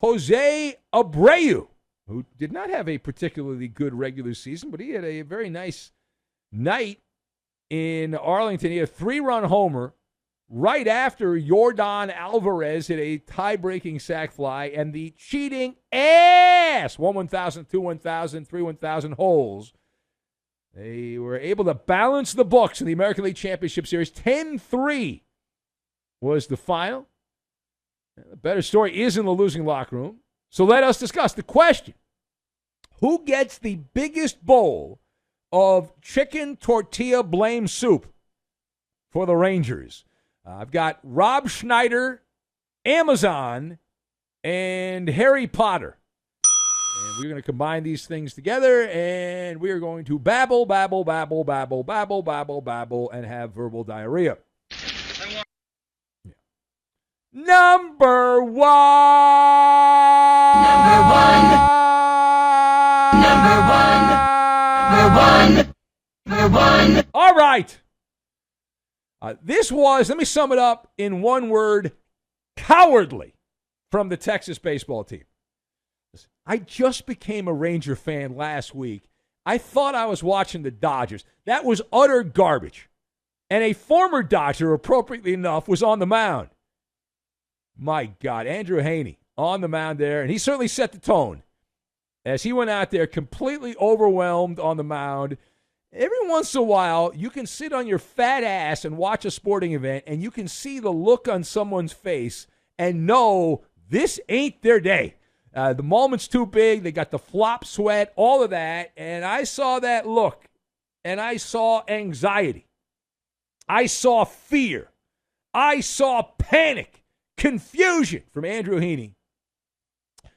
Jose Abreu, who did not have a particularly good regular season, but he had a very nice night in Arlington. He had a 3-run homer right after Yordan Alvarez hit a tie-breaking sac fly, and the cheating ass 1,000, 2,000, 3,000 holes. They were able to balance the books in the American League Championship Series. 10-3 was the final. The better story is in the losing locker room. So let us discuss the question. Who gets the biggest bowl of chicken tortilla blame soup for the Rangers? I've got Rob Schneider, Amazon, and Harry Potter. And we're going to combine these things together, and we are going to babble, babble, babble, babble, babble, babble, babble, and have verbal diarrhea. Number one. All right. This was, let me sum it up in one word, cowardly from the Texas baseball team. I just became a Ranger fan last week. I thought I was watching the Dodgers. That was utter garbage. And a former Dodger, appropriately enough, was on the mound. My God, Andrew Haney on the mound there, and he certainly set the tone as he went out there completely overwhelmed on the mound. Every once in a while, you can sit on your fat ass and watch a sporting event, and you can see the look on someone's face and know this ain't their day. The moment's too big. They got the flop sweat, all of that, and I saw that look, and I saw anxiety. I saw fear. I saw panic. Confusion from Andrew Heaney.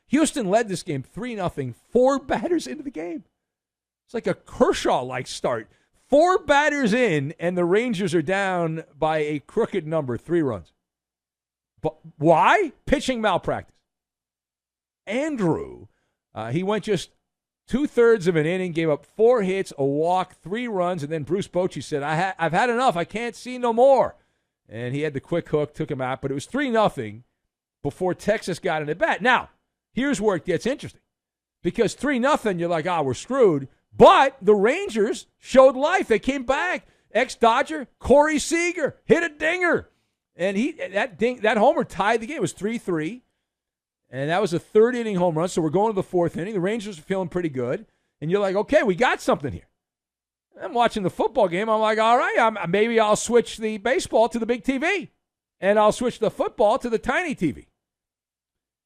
Houston led this game 3-0, 4 batters into the game. It's like a Kershaw-like start. 4 batters in, and the Rangers are down by a crooked number, 3 runs. But why? Pitching malpractice. Andrew, he went just 2/3 of an inning, gave up 4 hits, a walk, 3 runs, and then Bruce Bochy said, I've had enough. I can't see no more. And he had the quick hook, took him out. But it was 3-0 before Texas got in at bat. Now, here's where it gets interesting. Because 3-0, you're like, we're screwed. But the Rangers showed life. They came back. Ex-Dodger, Corey Seager, hit a dinger. And that homer tied the game. It was 3-3. And that was a 3rd-inning home run. So we're going to the 4th inning. The Rangers are feeling pretty good. And you're like, okay, we got something here. I'm watching the football game. I'm like, all right, maybe I'll switch the baseball to the big TV. And I'll switch the football to the tiny TV.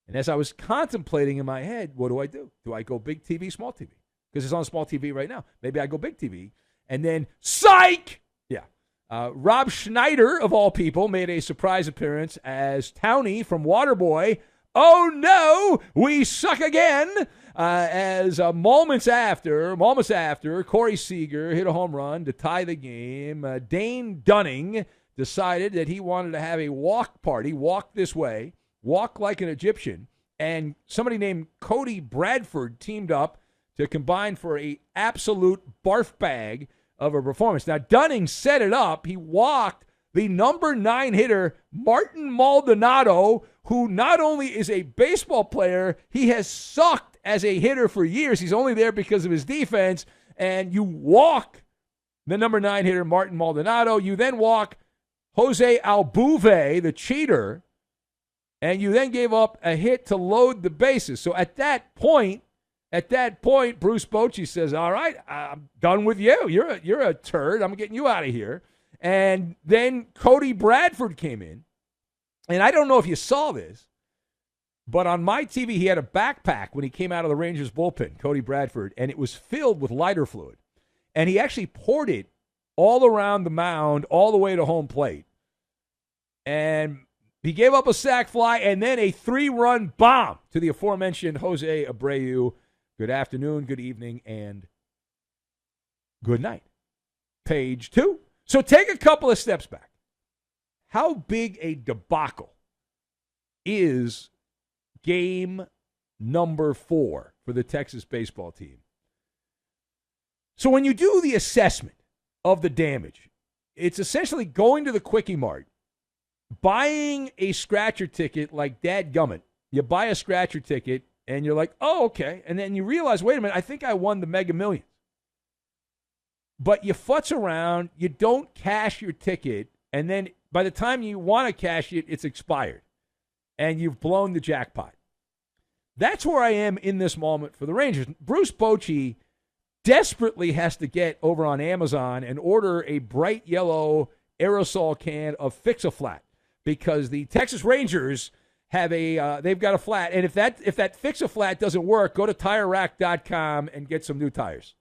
And as I was contemplating in my head, what do? Do I go big TV, small TV? Because it's on small TV right now. Maybe I go big TV. And then, psych! Yeah. Rob Schneider, of all people, made a surprise appearance as Townie from Waterboy. Oh, no, we suck again. As moments after, Corey Seager hit a home run to tie the game. Dane Dunning decided that he wanted to have a walk party, walk this way, walk like an Egyptian, and somebody named Cody Bradford teamed up to combine for a absolute barf bag of a performance. Now, Dunning set it up. He walked the number 9 hitter, Martin Maldonado, who not only is a baseball player, he has sucked as a hitter for years. He's only there because of his defense. And you walk the number 9 hitter, Martin Maldonado. You then walk Jose Altuve, the cheater, and you then gave up a hit to load the bases. So at that point, Bruce Bochy says, all right, I'm done with you. You're a turd. I'm getting you out of here. And then Cody Bradford came in. And I don't know if you saw this, but on my TV, he had a backpack when he came out of the Rangers bullpen, Cody Bradford, and it was filled with lighter fluid. And he actually poured it all around the mound, all the way to home plate. And he gave up a sac fly and then a 3-run bomb to the aforementioned Jose Abreu. Good afternoon, good evening, and good night. Page 2. So take a couple of steps back. How big a debacle is game number 4 for the Texas baseball team? So when you do the assessment of the damage, it's essentially going to the Quickie Mart, buying a scratcher ticket like dadgummit, You buy a scratcher ticket, and you're like, oh, okay. And then you realize, wait a minute, I think I won the Mega Millions. But you futz around, you don't cash your ticket, and then by the time you want to cash it, it's expired. And you've blown the jackpot. That's where I am in this moment for the Rangers. Bruce Bochy desperately has to get over on Amazon and order a bright yellow aerosol can of Fix-A-Flat because the Texas Rangers have they've got a flat. And if that Fix-A-Flat doesn't work, go to TireRack.com and get some new tires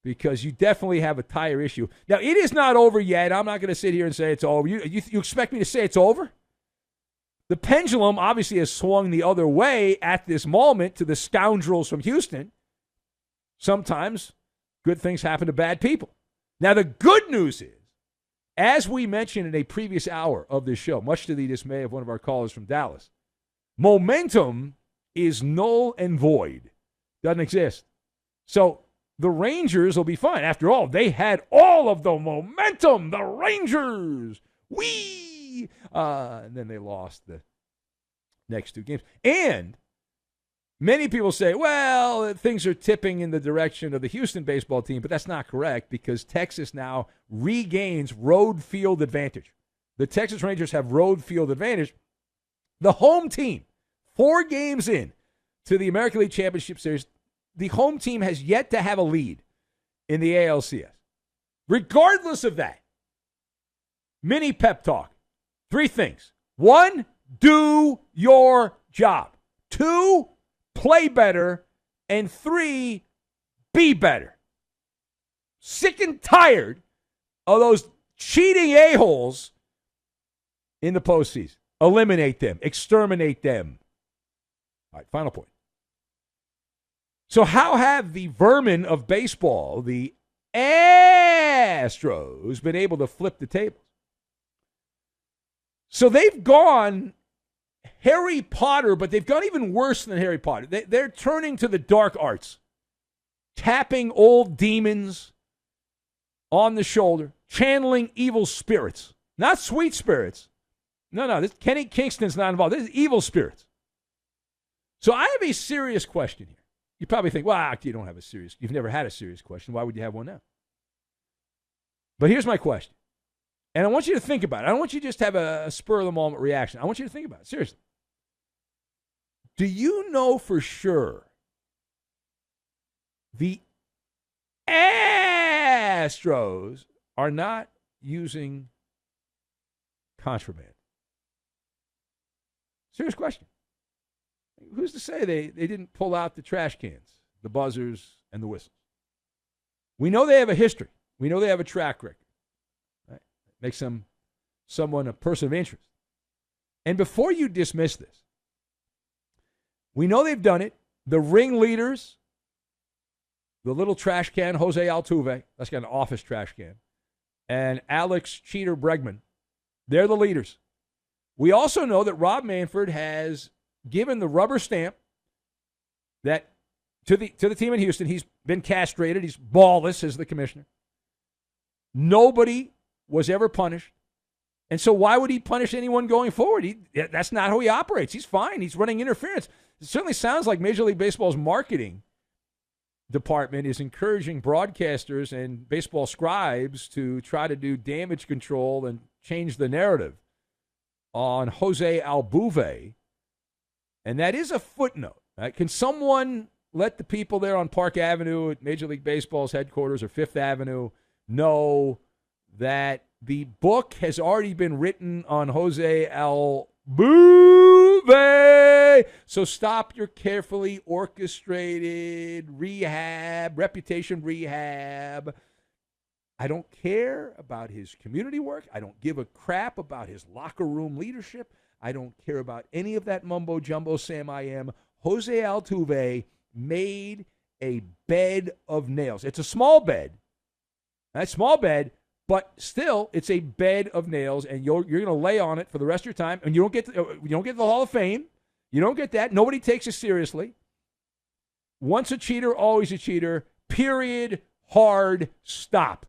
because you definitely have a tire issue. Now, it is not over yet. I'm not going to sit here and say it's over. You expect me to say it's over? The pendulum obviously has swung the other way at this moment to the scoundrels from Houston. Sometimes good things happen to bad people. Now, the good news is, as we mentioned in a previous hour of this show, much to the dismay of one of our callers from Dallas, momentum is null and void. Doesn't exist. So the Rangers will be fine. After all, they had all of the momentum. The Rangers. And then they lost the next two games. And many people say, well, things are tipping in the direction of the Houston baseball team, but that's not correct because Texas now regains road field advantage. The Texas Rangers have road field advantage. The home team, 4 games in to the American League Championship Series, the home team has yet to have a lead in the ALCS. Regardless of that, mini pep talk. 3 things. 1, do your job. 2, play better. And 3, be better. Sick and tired of those cheating a-holes in the postseason. Eliminate them. Exterminate them. All right, final point. So how have the vermin of baseball, the Astros, been able to flip the tables? So they've gone Harry Potter, but they've gone even worse than Harry Potter. They're turning to the dark arts, tapping old demons on the shoulder, channeling evil spirits, not sweet spirits. No, Kenny Kingston's not involved. This is evil spirits. So I have a serious question here. You probably think, well, you've never had a serious question. Why would you have one now? But here's my question. And I want you to think about it. I don't want you to just have a spur-of-the-moment reaction. I want you to think about it. Seriously. Do you know for sure the Astros are not using contraband? Serious question. Who's to say they didn't pull out the trash cans, the buzzers, and the whistles? We know they have a history. We know they have a track record. Makes them a person of interest. And before you dismiss this, we know they've done it. The ringleaders, the little trash can, Jose Altuve, that's got an office trash can, and Alex Cheater Bregman, they're the leaders. We also know that Rob Manfred has given the rubber stamp that to the team in Houston. He's been castrated. He's ballless as the commissioner. Nobody was ever punished. And so why would he punish anyone going forward? That's not how he operates. He's fine. He's running interference. It certainly sounds like Major League Baseball's marketing department is encouraging broadcasters and baseball scribes to try to do damage control and change the narrative on Jose Altuve. And that is a footnote. Right? Can someone let the people there on Park Avenue at Major League Baseball's headquarters or Fifth Avenue know that the book has already been written on Jose Altuve? So stop your carefully orchestrated reputation rehab. I don't care about his community work. I don't give a crap about his locker room leadership. I don't care about any of that mumbo jumbo, Sam I am. Jose Altuve made a bed of nails. It's a small bed. That's a small bed, but still, it's a bed of nails, and you're going to lay on it for the rest of your time. And you don't get the Hall of Fame. You don't get that. Nobody takes it seriously. Once a cheater, always a cheater. Period. Hard stop.